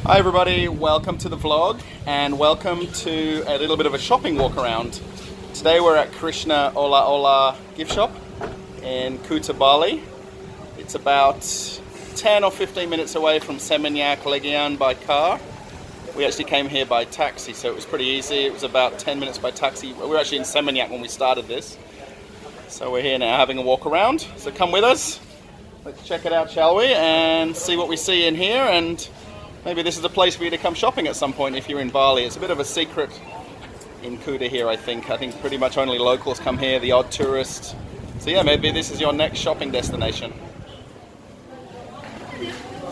Hi everybody, welcome to the vlog and welcome to a little bit of a shopping walk around. Today we're at Krishna Olah Olah gift shop in Kuta, Bali. It's about 10 or 15 minutes away from Seminyak, Legian by car. We actually came here by taxi, so it was pretty easy. It was about 10 minutes by taxi. We were actually in Seminyak when we started this. So we're here now having a walk around. So come with us. Let's check it out, shall we? And see what we see in here, and maybe this is a place for you to come shopping at some point if you're in Bali. It's a bit of a secret in Kuta here, I think. I think pretty much only locals come here, the odd tourist. So yeah, maybe this is your next shopping destination.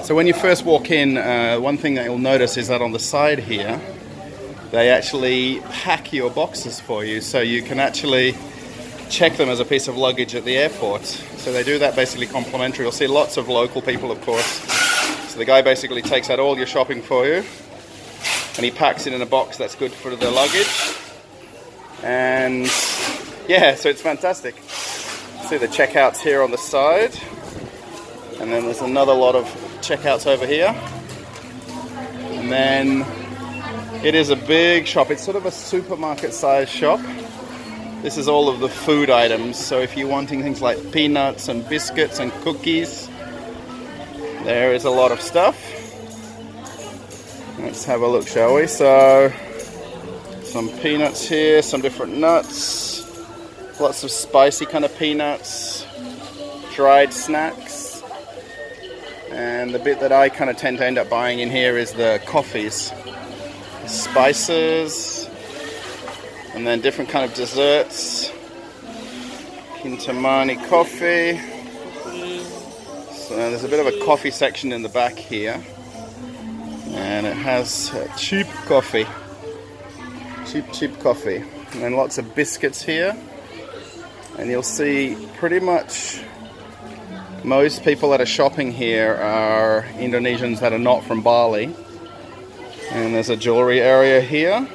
So when you first walk in, one thing that you'll notice is that on the side here, they actually pack your boxes for you, so you can actually check them as a piece of luggage at the airport. So they do that basically complimentary. You'll see lots of local people, of course. So the guy basically takes out all your shopping for you and he packs it in a box that's good for the luggage. And yeah, so it's fantastic. See the checkouts here on the side, and then there's another lot of checkouts over here. And then it is a big shop. It's sort of a supermarket sized shop. This is all of the food items. So if you're wanting things like peanuts and biscuits and cookies, there is a lot of stuff. Let's have a look, shall we? So, some peanuts here, some different nuts, lots of spicy kind of peanuts, dried snacks, and the bit that I kind of tend to end up buying in here is the coffees, the spices, and then different kind of desserts, Kintamani coffee. So there's a bit of a coffee section in the back here, and it has cheap coffee, cheap coffee, and then lots of biscuits here. And you'll see pretty much most people that are shopping here are Indonesians that are not from Bali. And there's a jewelry area here,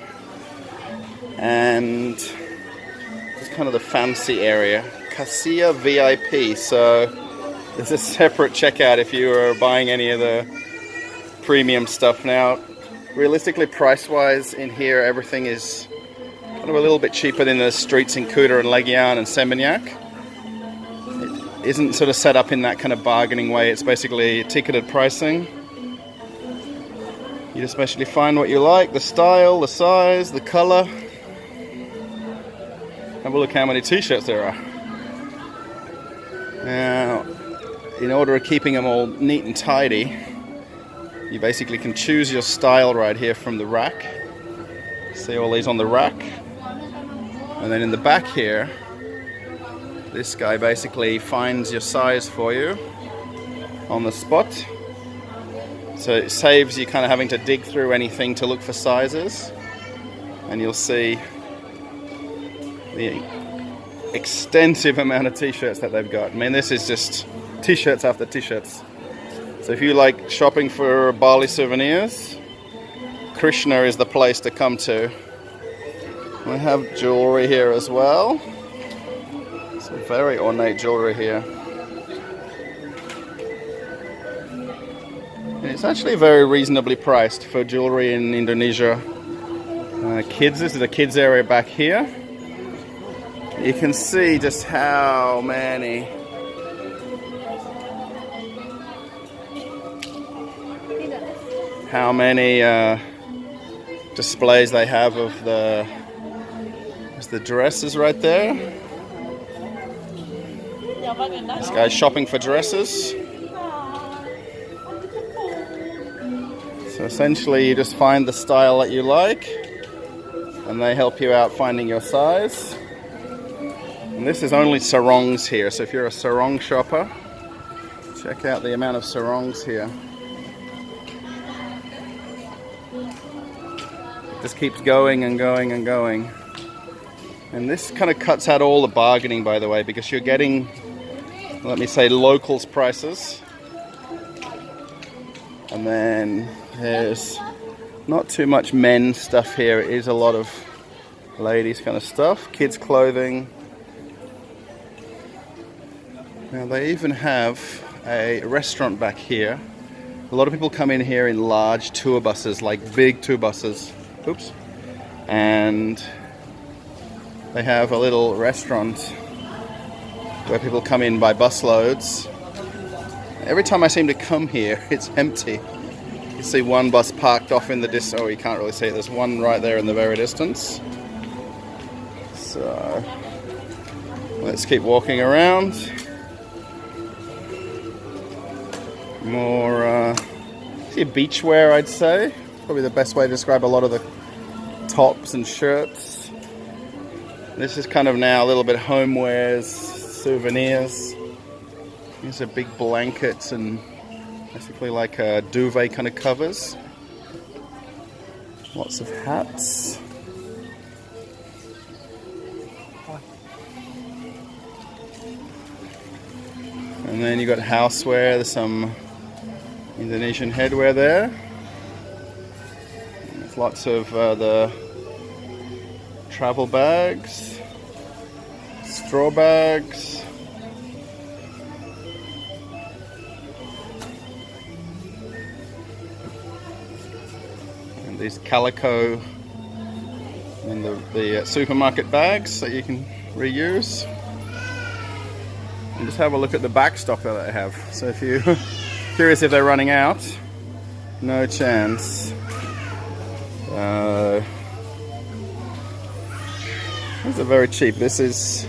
and it's kind of the fancy area, Cassia VIP. So there's a separate checkout if you are buying any of the premium stuff. Now, realistically, price-wise in here, everything is kind of a little bit cheaper than the streets in Kuta and Legian and Seminyak. It isn't sort of set up in that kind of bargaining way. It's basically ticketed pricing. You just basically find what you like, the style, the size, the color. Have a look how many t-shirts there are. Now, in order of keeping them all neat and tidy, you basically can choose your style right here from the rack. See all these on the rack. And then in the back here, this guy basically finds your size for you on the spot. So it saves you kind of having to dig through anything to look for sizes. And you'll see the extensive amount of t-shirts that they've got. I mean, this is just t-shirts after t-shirts. So if you like shopping for Bali souvenirs, Krishna is the place to come to. We have jewelry here as well. Some very ornate jewelry here. And it's actually very reasonably priced for jewelry in Indonesia. Kids, this is the kids area back here. You can see just how many displays they have of the dresses right there. This guy's shopping for dresses. So essentially you just find the style that you like and they help you out finding your size. And this is only sarongs here, so if you're a sarong shopper, check out the amount of sarongs here. It just keeps going and going and going. And this kind of cuts out all the bargaining, by the way, because you're getting, let me say, locals prices. And then there's not too much men's stuff here. It is a lot of ladies kind of stuff, kids clothing. Now they even have a restaurant back here A lot of people come in here in large tour buses, like big tour buses. Oops. And they have a little restaurant where people come in by busloads. Every time I seem to come here, it's empty. You see one bus parked off in the distance. Oh, you can't really see it. There's one right there in the very distance. So let's keep walking around. More see beachwear, I'd say. Probably the best way to describe a lot of the tops and shirts. This is kind of now a little bit homewares, souvenirs. These are big blankets and basically like duvet kind of covers. Lots of hats. And then you got houseware. There's some Indonesian headwear there. There's lots of the travel bags, straw bags. And these calico and the supermarket bags that you can reuse. And just have a look at the back stock that they have. So if you're curious if they're running out, no chance. These are very cheap. This is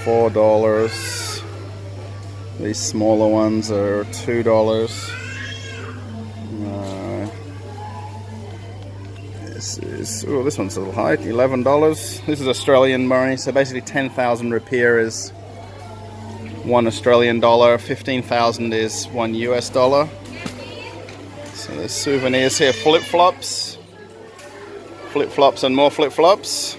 $4. These smaller ones are $2. This one's a little high, $11. This is Australian money, so basically 10,000 rupiah is $1 Australian dollar, 15,000 is $1 US dollar. So there's souvenirs here, flip-flops and more flip-flops.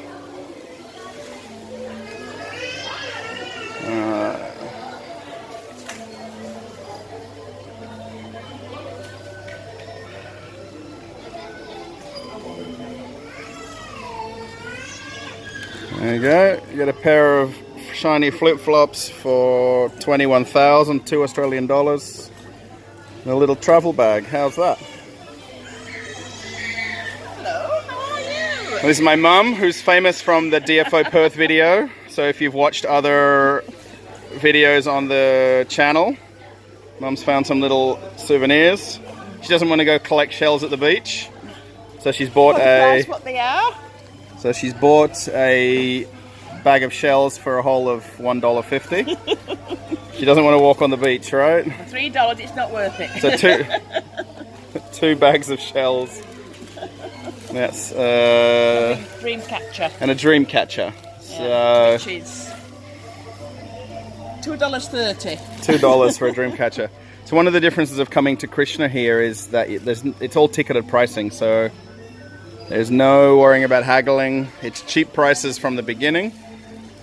There you go. You get a pair of shiny flip-flops for 21,000, $2 Australian dollars. And a little travel bag. How's that? Hello, how are you? This is my mum, who's famous from the DFO Perth video. So if you've watched other videos on the channel, Mum's found some little souvenirs. She doesn't want to go collect shells at the beach, so she's bought What they are? So she's bought a bag of shells for a whole of $1.50. She doesn't want to walk on the beach, right? For $3, it's not worth it. So two bags of shells. That's Dream catcher. and a dream catcher. Yeah, So which is $2.30. $2 for a dream catcher. So one of the differences of coming to Krishna here is that it's all ticketed pricing. So there's no worrying about haggling. It's cheap prices from the beginning,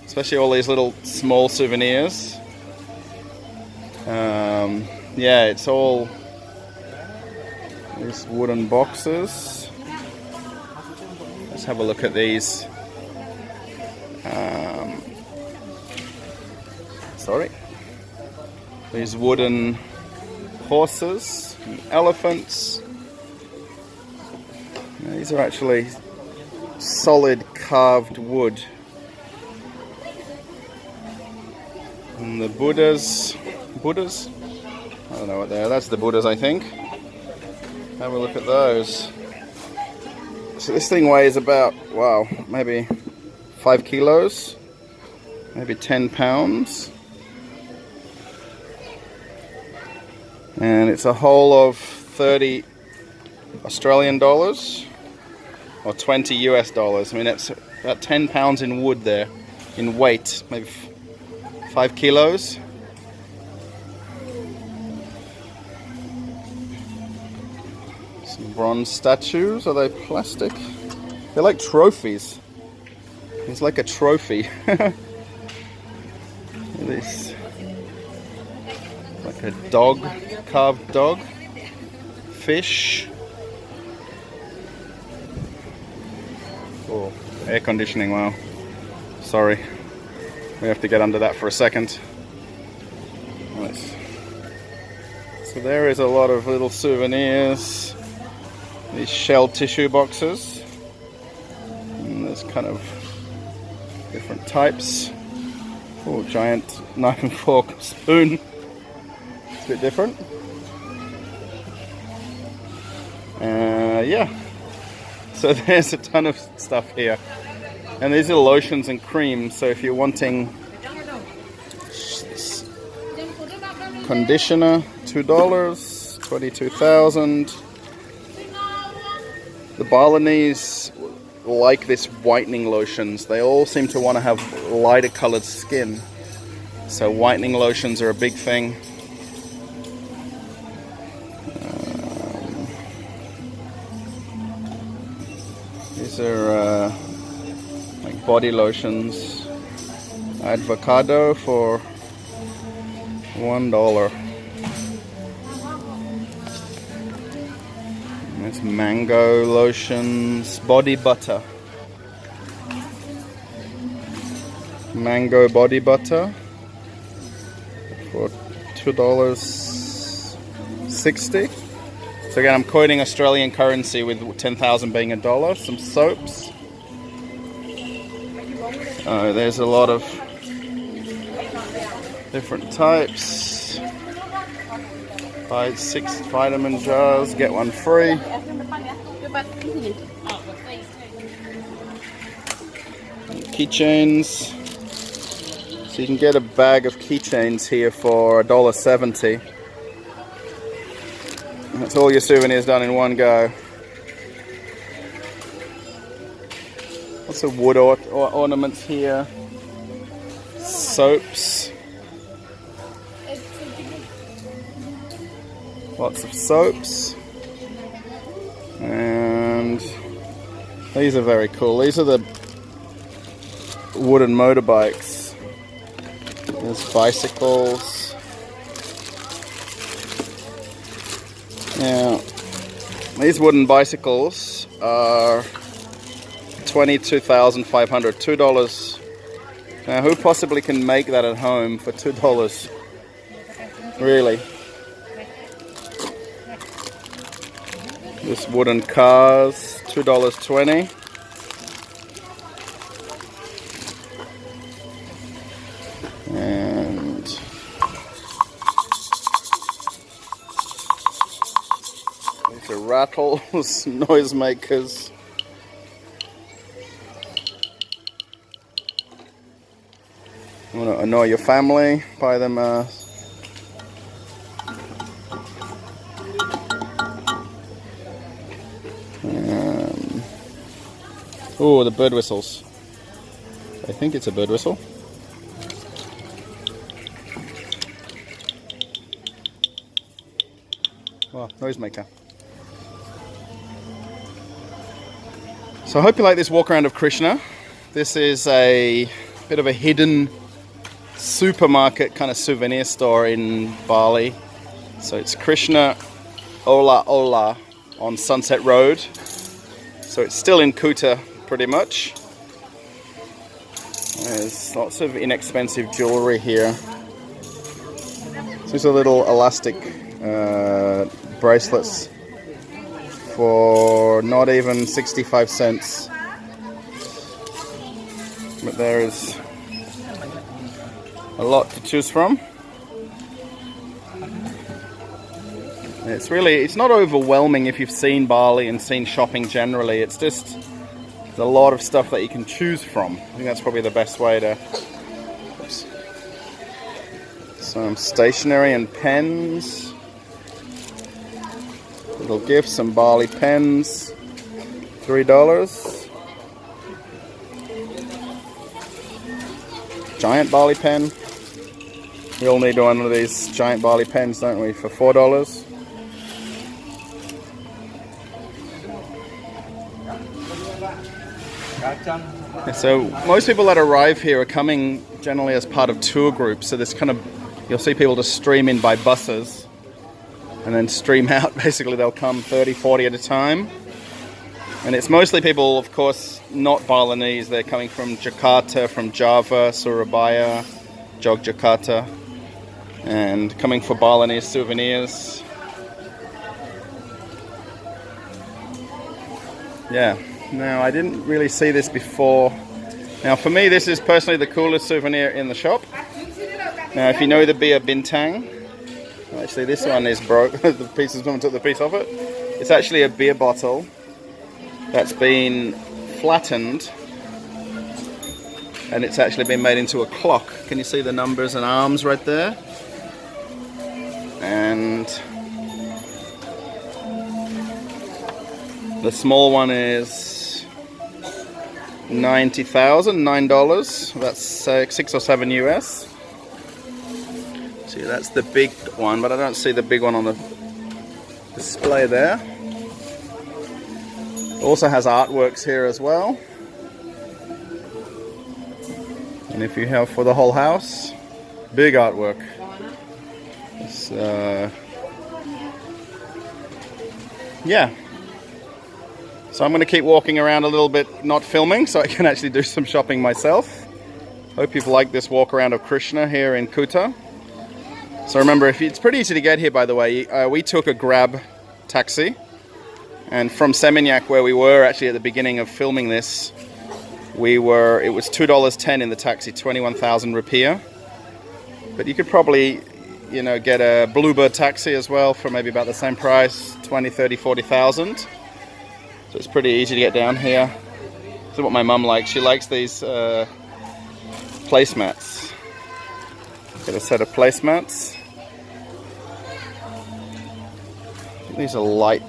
especially all these little small souvenirs. Yeah, it's all these wooden boxes. Let's have a look at these. These wooden horses, and elephants. These are actually solid carved wood. And the Buddhas? I don't know what they are. That's the Buddhas, I think. Have a look at those. So this thing weighs about, wow, maybe 5 kilos, maybe 10 pounds. And it's a whole of 30 Australian dollars. Or 20 US dollars. I mean, that's about 10 pounds in wood there, in weight, maybe 5 kilos. Some bronze statues. Are they plastic? They're like trophies. It's like a trophy. This, like a dog, carved dog, fish. Oh, air conditioning, wow. Sorry. We have to get under that for a second. Let's So there is a lot of little souvenirs. These shell tissue boxes. And there's kind of different types. Oh, giant knife and fork spoon. It's a bit different. Yeah. So there's a ton of stuff here. And these are lotions and creams. So if you're wanting conditioner, $2, 22,000. The Balinese like this whitening lotions. They all seem to want to have lighter colored skin. So whitening lotions are a big thing. These are like body lotions. Avocado for $1. There's mango lotions, body butter. Mango body butter for $2.60. So again, I'm quoting Australian currency with 10,000 being a dollar. Some soaps. Oh, there's a lot of different types. Buy 6 vitamin jars, get one free. Keychains. So you can get a bag of keychains here for $1.70. That's all your souvenirs done in one go. Lots of wood ornaments here. Soaps. Lots of soaps. And these are very cool. These are the wooden motorbikes. There's bicycles. Now, these wooden bicycles are $22,500, $2. Now, who possibly can make that at home for $2? Really? This wooden cars, $2.20. And these are rattles, noisemakers. You want to annoy your family, buy them oh, the bird whistles. I think it's a bird whistle. Wow, noisemaker. So I hope you like this walk around of Krishna. This is a bit of a hidden supermarket kind of souvenir store in Bali. So it's Krisna Olah Olah on Sunset Road. So it's still in Kuta pretty much. There's lots of inexpensive jewelry here. These are little elastic bracelets for not even 65 cents. But there is a lot to choose from. It's not overwhelming if you've seen Bali and seen shopping generally. It's just there's a lot of stuff that you can choose from. I think that's probably the best way to. Oops. Some stationery and pens. Little gifts, some Bali pens. $3. Giant Bali pen. We all need one of these giant Bali pens, don't we, for $4. So most people that arrive here are coming generally as part of tour groups. So this kind of, you'll see people just stream in by buses and then stream out. Basically they'll come 30, 40 at a time. And it's mostly people, of course, not Balinese. They're coming from Jakarta, from Java, Surabaya, Yogyakarta, and coming for Balinese souvenirs. Yeah. Now, I didn't really see this before. Now, for me, this is personally the coolest souvenir in the shop. Now, if you know the beer bintang, actually this one is broke. The pieces, someone took the piece off it. It's actually a beer bottle that's been flattened, and it's actually been made into a clock. Can you see the numbers and arms right there? And the small one is $90,000, that's 6 or 7 US. See, that's the big one, but I don't see the big one on the display there. Also has artworks here as well. And if you have for the whole house, big artwork. It's, yeah. So I'm going to keep walking around a little bit, not filming, so I can actually do some shopping myself. Hope you've liked this walk around of Krishna here in Kuta. So remember, it's pretty easy to get here, by the way. We took a Grab taxi, and from Seminyak, where we were actually at the beginning of filming this, it was $2.10 in the taxi, 21,000 rupiah. But you could probably, you know, get a Bluebird taxi as well for maybe about the same price, 20, 30, 40,000. So it's pretty easy to get down here. This is what my mum likes. She likes these placemats. Get a set of placemats. These are light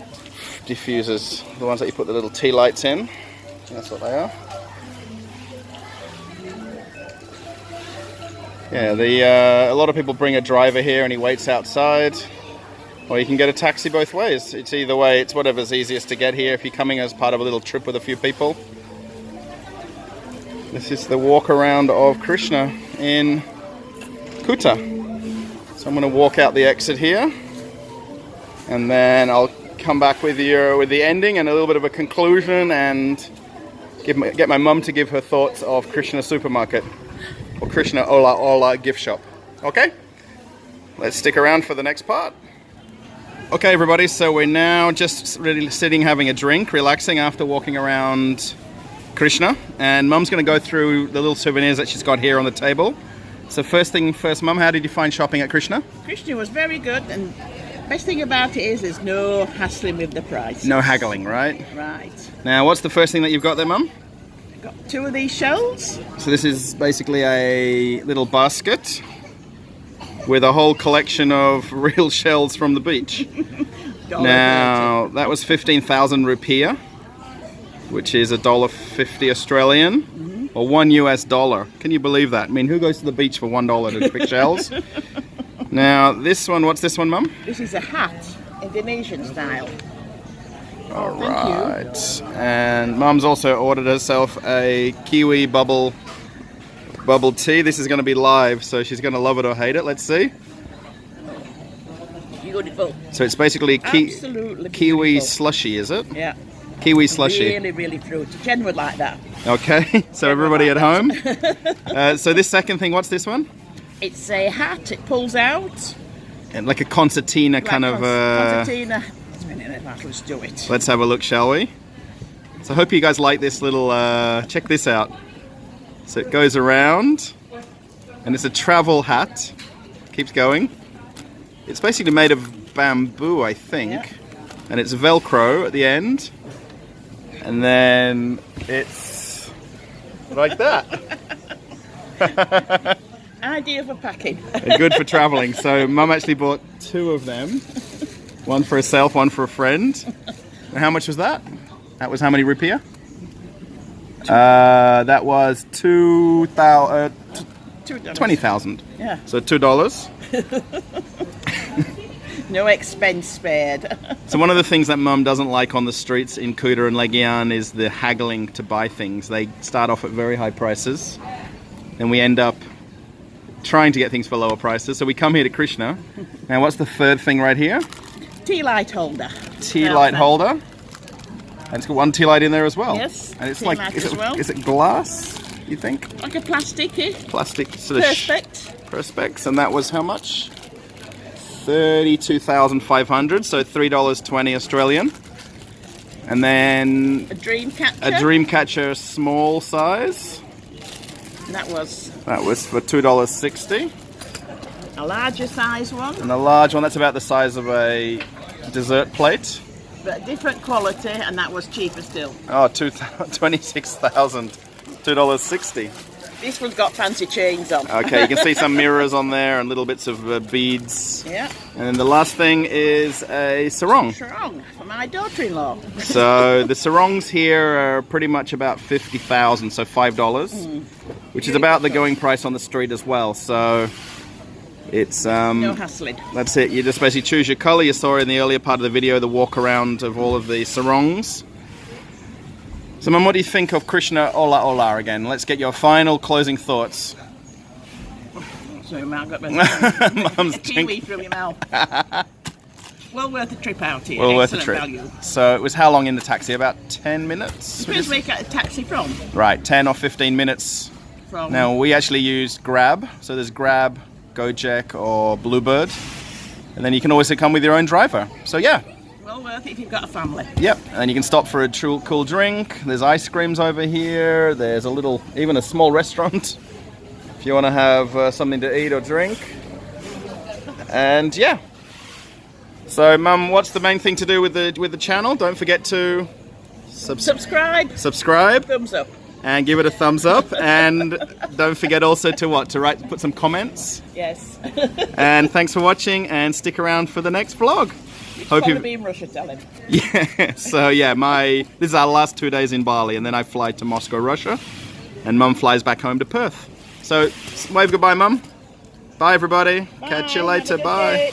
diffusers, the ones that you put the little tea lights in. That's what they are. Yeah, a lot of people bring a driver here and he waits outside. Or you can get a taxi both ways. It's either way, it's whatever's easiest to get here if you're coming as part of a little trip with a few people. This is the walk around of Krishna in Kuta. So I'm going to walk out the exit here, and then I'll come back with you with the ending and a little bit of a conclusion, and get my mum to give her thoughts of Krishna Supermarket or Krisna Olah Olah gift shop. Okay? Let's stick around for the next part. Okay, everybody, so we're now just really sitting having a drink, relaxing after walking around Krishna, and Mum's going to go through the little souvenirs that she's got here on the table. So first thing first, Mum, how did you find shopping at Krishna? Krishna was very good, and best thing about it is there's no hassling with the price. No haggling, right? Right. Now, what's the first thing that you've got there, Mum? Got 2 of these shells. So this is basically a little basket with a whole collection of real shells from the beach. Now, that was 15,000 rupiah, which is $1.50 Australian, or $1 US. Can you believe that? I mean, who goes to the beach for $1 to pick shells? Now, this one, what's this one, Mum? This is a hat, Indonesian style. All right. And Mum's also ordered herself a kiwi bubble tea. This is going to be live, so she's going to love it or hate it. Let's see. Beautiful. So it's basically Absolutely kiwi beautiful. Slushy, is it? Yeah. Kiwi slushy. Really, really fruity. Jen would like that. Okay, so everybody at home. So this second thing, what's this one? It's a hat. It pulls out. And like a concertina kind of... Concertina. Just a minute, let's do it. Let's have a look, shall we? So I hope you guys like this little... check this out. So it goes around, and it's a travel hat. Keeps going. It's basically made of bamboo, I think. Yeah. And it's Velcro at the end. And then it's like that. Idea for packing. Good for traveling. So Mum actually bought 2 of them. One for herself, one for a friend. And how much was that? That was how many rupiah? That was 20,000. Yeah. So $2. No expense spared. So one of the things that Mum doesn't like on the streets in Kuta and Legian is the haggling to buy things. They start off at very high prices, and we end up trying to get things for lower prices. So we come here to Krishna. Now, what's the third thing right here? Tea light holder. Tea light holder. And it's got one tea light in there as well. Yes. And it's tea like, light is as well. it glass, you think? Like a plasticky. Plastic sort of Perspex. And that was how much? 32,500, so $3.20 Australian. And then A dream catcher. a dream catcher small size. And that was For $2.60. a larger size one, And a large one, that's about the size of a dessert plate. but a different quality, and that was cheaper still. Oh, $26,000. $2.60. This one's got fancy chains on. Okay, you can see some mirrors on there and little bits of beads. Yeah. And then the last thing is a sarong. Sarong for my daughter-in-law. So the sarongs here are pretty much about 50,000, so $5, which is about the going price on the street as well. So it's No hassling. that's it. You just basically choose your color. You saw in the earlier part of the video the walk around of all of the sarongs. So, Mum, what do you think of Krishna Olah Olah again? Let's get your final closing thoughts. So I've got Mum's a kiwi through your mouth. Well worth a trip out here. Well worth a Excellent trip. value. So it was how long in the taxi? About 10 minutes? Where's we get a taxi from? Right, 10 or 15 minutes. From Now, we actually used Grab. So there's Grab, Gojek, or Bluebird. And then you can always come with your own driver. So, yeah. well worth it if you've got a family. Yep, and you can stop for a cool drink. There's ice creams over here. There's even a small restaurant if you want to have something to eat or drink. And yeah. So, Mum, what's the main thing to do with the channel? Don't forget to Subscribe. Thumbs up. and give it a thumbs up. And don't forget also to put some comments. Yes. And thanks for watching, and stick around for the next vlog. Hope you'll be in Russia, tell him. Yeah, so yeah, this is our last 2 days in Bali, and then I fly to Moscow, Russia, and Mum flies back home to Perth. So wave goodbye, Mum. Bye, everybody. Bye. Catch you Have a later. good Bye. day.